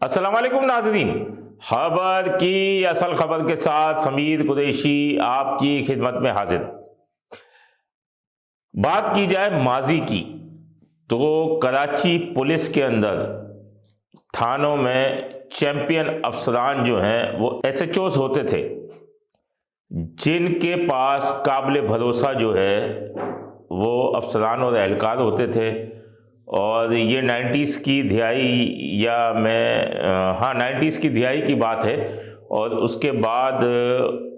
अस्सलाम वालेकुम नाज़रीन, खबर की असल खबर के साथ समीर कुरैशी आपकी खिदमत में हाजिर। बात की जाए माजी की तो कराची पुलिस के अंदर थानों में चैंपियन अफसरान जो हैं वो एसएचओस होते थे, जिनके पास काबिल भरोसा जो है वो अफसरान और एहलकार होते थे। और ये 90s की दिहाई या मैं हाँ 90s की दिहाई की बात है। और उसके बाद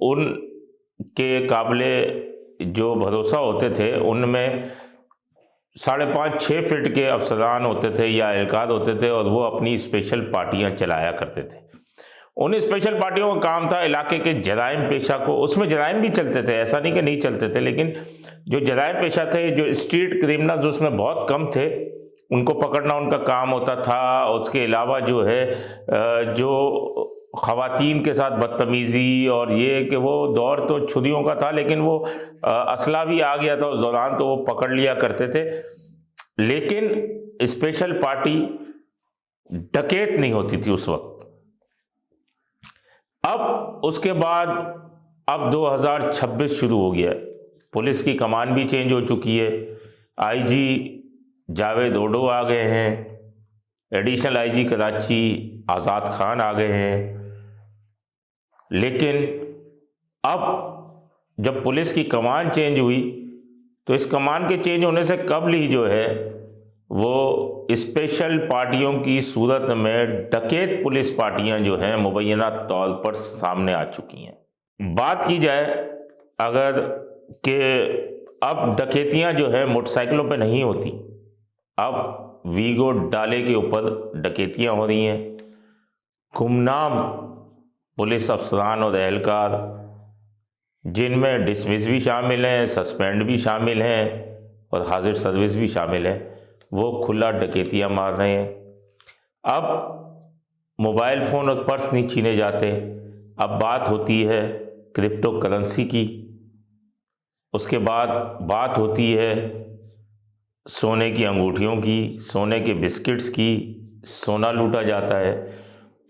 उनके काबिल जो भरोसा होते थे उनमें 5.5-6 फीट के अफसरान होते थे या एहलकार होते थे, और वो अपनी स्पेशल पार्टियां चलाया करते थे। उन स्पेशल पार्टियों का काम था इलाके के जराइम पेशा को, उसमें जराइम भी चलते थे, ऐसा नहीं कि नहीं चलते थे, लेकिन जो जराइम पेशा थे, जो स्ट्रीट क्रिमिनल्स उसमें बहुत कम थे, उनको पकड़ना उनका काम होता था। उसके अलावा जो है जो ख़वातीन के साथ बदतमीज़ी, और ये कि वो दौर तो छुरियों का था, लेकिन वो असला भी आ गया था उस दौरान, तो वो पकड़ लिया करते थे। लेकिन स्पेशल पार्टी डकैत नहीं होती थी उस वक्त। अब उसके बाद अब 2026 शुरू हो गया, पुलिस की कमान भी चेंज हो चुकी है। आईजी जावेद ओडो आ गए हैं, एडिशनल आईजी कराची आज़ाद खान आ गए हैं। लेकिन अब जब पुलिस की कमान चेंज हुई तो इस कमान के चेंज होने से कबल ही जो है वो स्पेशल पार्टियों की सूरत में डकैत पुलिस पार्टियां जो हैं मुबैना तौर पर सामने आ चुकी हैं। बात की जाए अगर कि अब डकैतियां जो है मोटरसाइकिलों पे नहीं होती, अब वीगो डाले के ऊपर डकैतियां हो रही हैं। गुमनाम पुलिस अफसरान और एहलकार, जिनमें डिसमिस भी शामिल हैं, सस्पेंड भी शामिल हैं और हाजिर सर्विस भी शामिल है, वो खुला डकैतियां मार रहे हैं। अब मोबाइल फ़ोन और पर्स नहीं छीने जाते, अब बात होती है क्रिप्टो करेंसी की। उसके बाद बात होती है सोने की अंगूठियों की, सोने के बिस्किट्स की, सोना लूटा जाता है।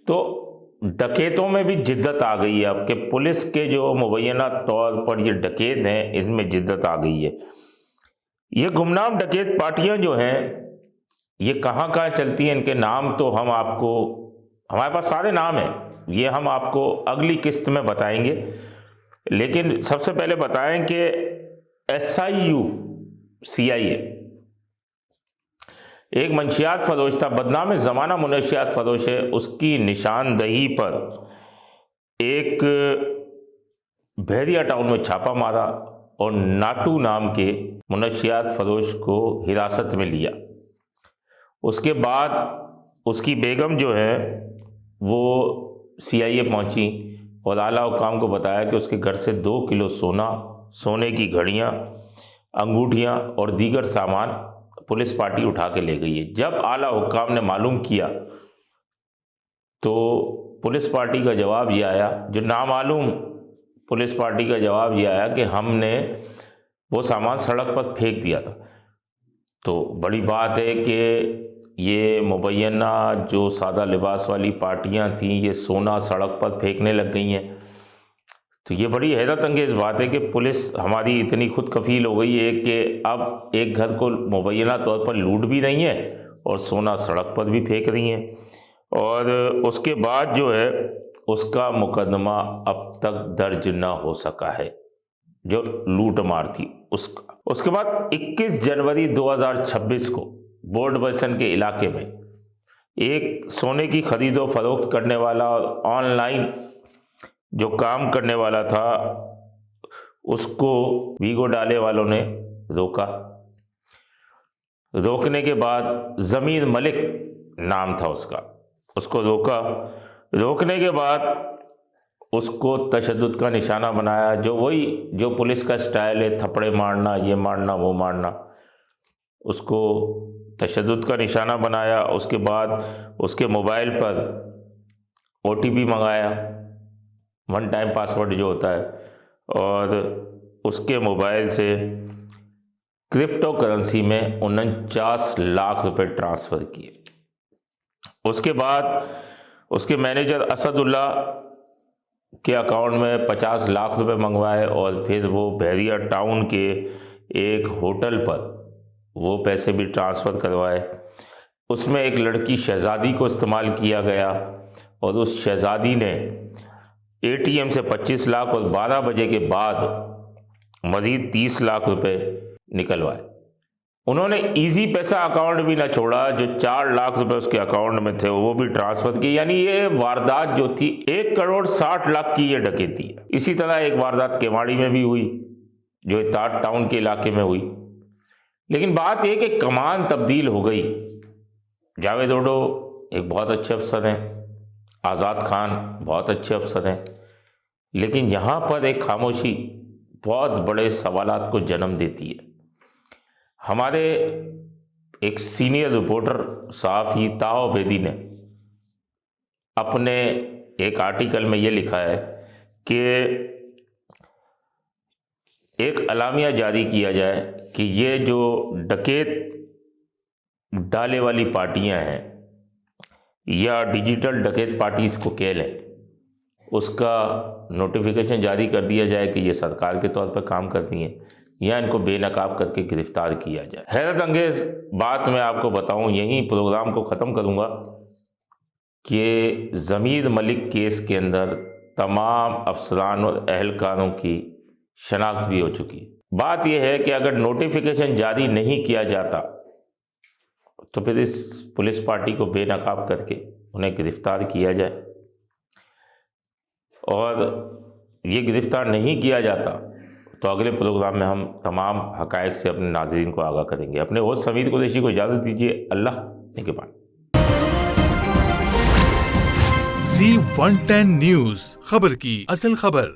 तो डकैतों में भी जिद्दत आ गई है अब, के पुलिस के जो मुबैना तौर पर ये डकैत हैं इनमें जिद्दत आ गई है। ये गुमनाम डकैत पार्टियां जो हैं ये कहाँ कहाँ चलती हैं, इनके नाम तो हम आपको, हमारे पास सारे नाम हैं, ये हम आपको अगली किस्त में बताएंगे। लेकिन सबसे पहले बताएं कि SIU CIA एक मंशियात फरोश था, बदनाम ज़माना मुनशियात फरोश है। उसकी निशानदही पर एक बहरिया टाउन में छापा मारा और नाटू नाम के मुनशियात फरोश को हिरासत में लिया। उसके बाद उसकी बेगम जो है वो CIA पहुंची और आला हुकाम को बताया कि उसके घर से 2 किलो सोना, सोने की घड़ियां, अंगूठियां और दीगर सामान पुलिस पार्टी उठा के ले गई है। जब आला हुकाम ने मालूम किया तो पुलिस पार्टी का जवाब ये आया, जो नामालूम पुलिस पार्टी का जवाब ये आया कि हमने वो सामान सड़क पर फेंक दिया था। तो बड़ी बात है कि ये मुबैना जो सादा लिबास वाली पार्टियां थीं ये सोना सड़क पर फेंकने लग गई हैं। तो ये बड़ी हैरत अंगेज़ बात है कि पुलिस हमारी इतनी खुद कफील हो गई है कि अब एक घर को मुबैना तौर पर लूट भी रही हैं और सोना सड़क पर भी फेंक रही हैं। और उसके बाद जो है उसका मुकदमा अब तक दर्ज ना हो सका है, जो लूट मार थी उसका। उसके बाद 21 जनवरी 2026 को बोर्ड बसन के इलाके में एक सोने की खरीदो फरोख्त करने वाला और ऑनलाइन जो काम करने वाला था उसको वीगो डाले वालों ने रोका। रोकने के बाद ज़मीर मलिक नाम था उसका, उसको रोका। रोकने के बाद उसको तशद्दुद का निशाना बनाया, जो वही जो पुलिस का स्टाइल है, थप्पड़े मारना, ये मारना, वो मारना, उसको तशद्दुद का निशाना बनाया। उसके बाद उसके मोबाइल पर OTP मंगाया, 1 टाइम पासवर्ड जो होता है, और उसके मोबाइल से क्रिप्टो करेंसी में 49 लाख रुपए ट्रांसफ़र किए। उसके बाद उसके मैनेजर असदुल्ला के अकाउंट में 50 लाख रुपए मंगवाए और फिर वो बहरिया टाउन के एक होटल पर वो पैसे भी ट्रांसफ़र करवाए। उसमें एक लड़की शहज़ादी को इस्तेमाल किया गया और उस शहज़ादी ने एटीएम से 25 लाख और 12 बजे के बाद मज़ीद 30 लाख रुपए निकलवाए। उन्होंने इजी पैसा अकाउंट भी ना छोड़ा, जो 4 लाख रुपए उसके अकाउंट में थे वो भी ट्रांसफ़र किए। यानी ये वारदात जो थी 1 करोड़ 60 लाख की ये डकैती है। इसी तरह एक वारदात केवाड़ी में भी हुई जो इत्ताड टाउन के इलाके में हुई। लेकिन बात यह कि कमान तब्दील हो गई। जावेद ओडो एक बहुत अच्छे अफसर हैं, आज़ाद खान बहुत अच्छे अफसर हैं, लेकिन यहाँ पर एक खामोशी बहुत बड़े सवालात को जन्म देती है। हमारे एक सीनियर रिपोर्टर सहाफ़ी ताओ बेदी ने अपने एक आर्टिकल में ये लिखा है कि एक अलामिया जारी किया जाए कि ये जो डकैत डाले वाली पार्टियां हैं या डिजिटल डकैत पार्टी इसको कह लें, उसका नोटिफिकेशन जारी कर दिया जाए कि ये सरकार के तौर पर काम करती हैं या इनको बेनकाब करके गिरफ्तार किया जाए। हैरत अंगेज़ बात मैं आपको बताऊं, यहीं प्रोग्राम को ख़त्म करूंगा कि ज़मीर मलिक केस के अंदर तमाम अफसरान और अहलकारों की शनाख्त भी हो चुकी है। बात यह है कि अगर नोटिफिकेशन जारी नहीं किया जाता तो फिर इस पुलिस पार्टी को बेनकाब करके उन्हें गिरफ्तार किया जाए, और ये गिरफ्तार नहीं किया जाता तो अगले प्रोग्राम में हम तमाम हक़ाइक़ से अपने नाज़रीन को आगाह करेंगे। अपने होस्ट समीर कुरैशी को इजाज़त दीजिए। अल्लाह निगहबान। Z110 न्यूज़, खबर की असल खबर।